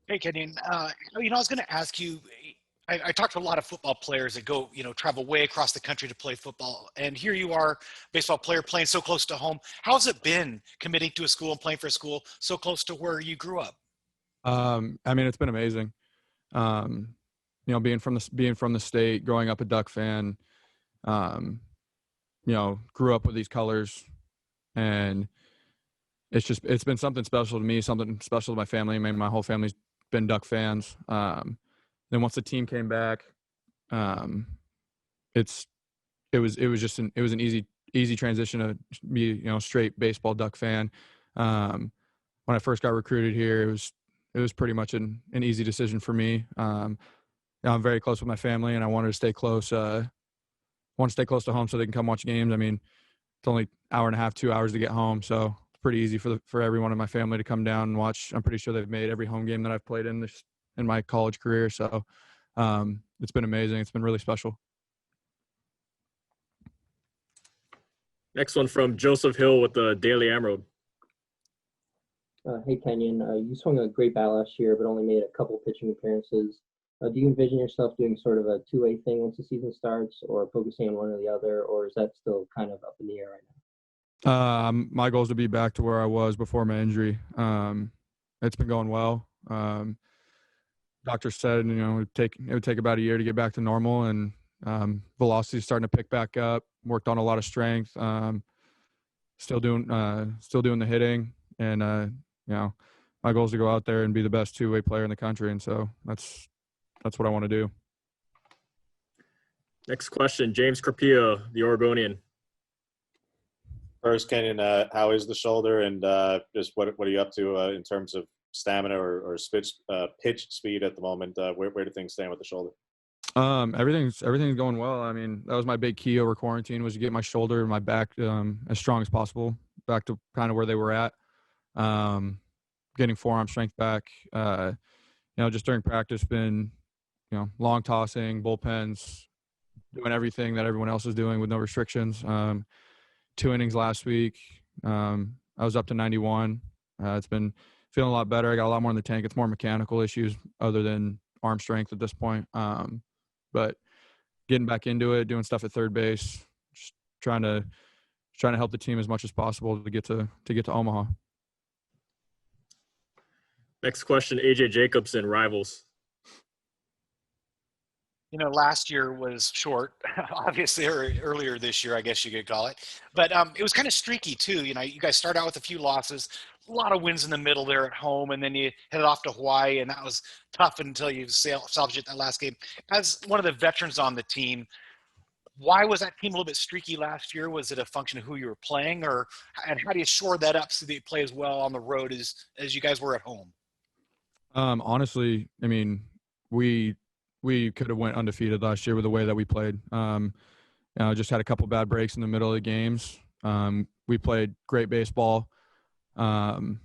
Hey, Kenyon. I was going to ask you. I talked to a lot of football players that go, travel way across the country to play football, and here you are, baseball player playing so close to home. How's it been committing to a school and playing for a school so close to where you grew up? I mean, it's been amazing. Um, being from the state, growing up a Duck fan, um, grew up with these colors, and it's been something special to me, something special to my family. I mean, my whole family's been Duck fans. Then once the team came back, um, it's it was an easy transition to be straight baseball Duck fan. Um, when I first got recruited here, it was pretty much an easy decision for me. I'm very close with my family, and I wanted to stay close. Want to stay close to home so they can come watch games. I mean, it's only hour and a half, 2 hours to get home, so it's pretty easy for everyone in my family to come down and watch. I'm pretty sure they've made every home game that I've played in my college career. So it's been amazing. It's been really special. Next one from Joseph Hill with the Daily Emerald. Hey Kenyon, you swung a great bat last year, but only made a couple pitching appearances. Do you envision yourself doing sort of a two-way thing once the season starts, or focusing on one or the other, or is that still kind of up in the air right My goal is to be back to where I was before my injury. It's been going well. Doctor said, it would take about a year to get back to normal, and velocity is starting to pick back up. Worked on a lot of strength. Still doing the hitting, and my goal is to go out there and be the best two-way player in the country, and so that's what I want to do. Next question, James Carpio, the Oregonian. First, Kenyon, how is the shoulder, and just what are you up to in terms of stamina or pitch speed at the moment? Where do things stand with the shoulder? Everything's going well. I mean, that was my big key over quarantine, was to get my shoulder and my back as strong as possible, back to kind of where they were at. Getting forearm strength back. Just during practice, been long tossing, bullpens, doing everything that everyone else is doing with no restrictions. 2 innings last week. I was up to 91. It's been feeling a lot better. I got a lot more in the tank. It's more mechanical issues other than arm strength at this point. But getting back into it, doing stuff at third base, just trying to help the team as much as possible to get to Omaha. Next question, AJ Jacobson, Rivals. Last year was short, obviously, or earlier this year, I guess you could call it. But it was kind of streaky, too. You guys start out with a few losses, a lot of wins in the middle there at home, and then you headed off to Hawaii, and that was tough until you salvaged it that last game. As one of the veterans on the team, why was that team a little bit streaky last year? Was it a function of who you were playing, and how do you shore that up so that you play as well on the road as you guys were at home? Honestly, I mean, we could have went undefeated last year with the way that we played. Just had a couple bad breaks in the middle of the games. We played great baseball, and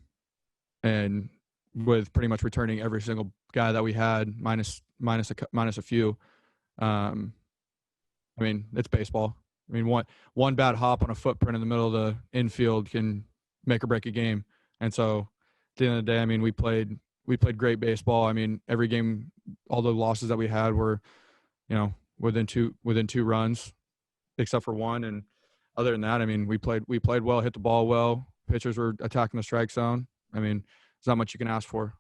with pretty much returning every single guy that we had, minus a few. I mean, it's baseball. I mean, one bad hop on a footprint in the middle of the infield can make or break a game. And so, at the end of the day, I mean, we played great baseball. I mean, every game, all the losses that we had were, within two runs, except for one. And other than that, I mean, we played well, hit the ball well. Pitchers were attacking the strike zone. I mean, there's not much you can ask for.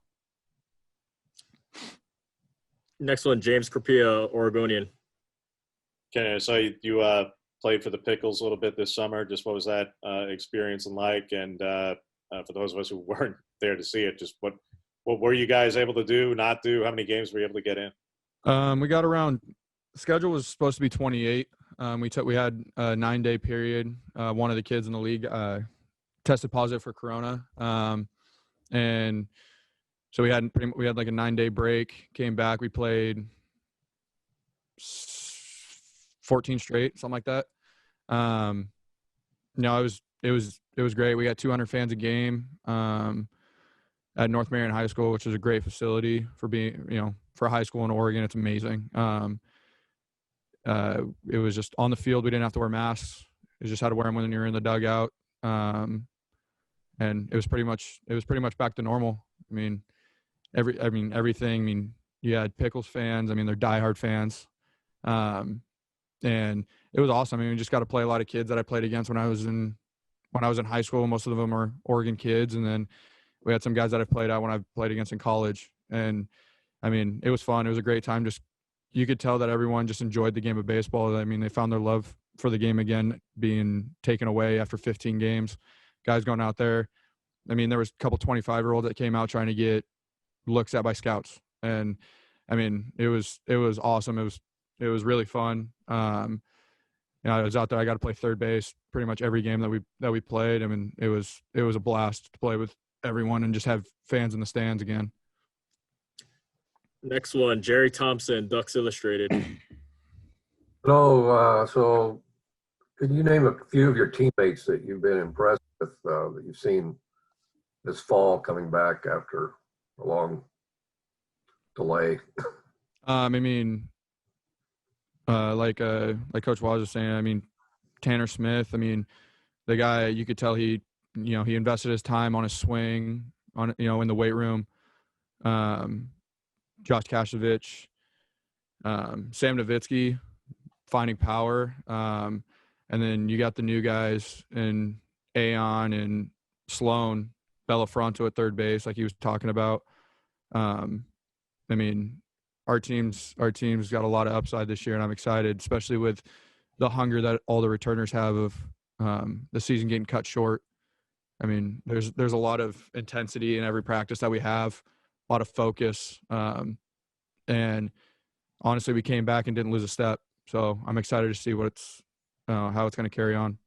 Next one, James Carpio, Oregonian. Okay, so you played for the Pickles a little bit this summer. Just what was that experience like? And for those of us who weren't there to see it, just what were you guys able to do, not do? How many games were you able to get in? We got around. The schedule was supposed to be 28. We had a 9-day period. One of the kids in the league tested positive for corona, and so we had like a 9-day break. Came back. We played 14 straight, something like that. It was great. We got 200 fans a game. At North Marion High School, which is a great facility for being, for a high school in Oregon. It's amazing. It was just on the field. We didn't have to wear masks. You just had to wear them when you're in the dugout. And it was pretty much back to normal. I mean, everything. I mean, you had Pickles fans. I mean, they're diehard fans. And it was awesome. I mean, we just got to play a lot of kids that I played against when I was in high school. Most of them are Oregon kids. And then we had some guys that I've played out when I've played against in college. And I mean, it was fun. It was a great time. Just, you could tell that everyone just enjoyed the game of baseball. I mean, they found their love for the game again, being taken away after 15 games. Guys going out there. I mean, there was a couple 25-year-olds that came out trying to get looks at by scouts. And I mean, it was awesome. It was really fun. I was out there. I got to play third base pretty much every game that we played. I mean, it was a blast to play with everyone and just have fans in the stands again. Next one, Jerry Thompson, Ducks Illustrated. Hello. So can you name a few of your teammates that you've been impressed with, that you've seen this fall coming back after a long delay? I mean, like Coach Waz was saying, I mean, Tanner Smith, I mean, the guy, you could tell he invested his time on his swing, in the weight room. Josh Kasevich, Sam Nowitzki, finding power. And then you got the new guys in Aon and Sloan, Bellafronto at third base, like he was talking about. I mean, our team's got a lot of upside this year, and I'm excited, especially with the hunger that all the returners have of the season getting cut short. I mean, there's a lot of intensity in every practice that we have, a lot of focus, and honestly, we came back and didn't lose a step. So I'm excited to see how it's going to carry on.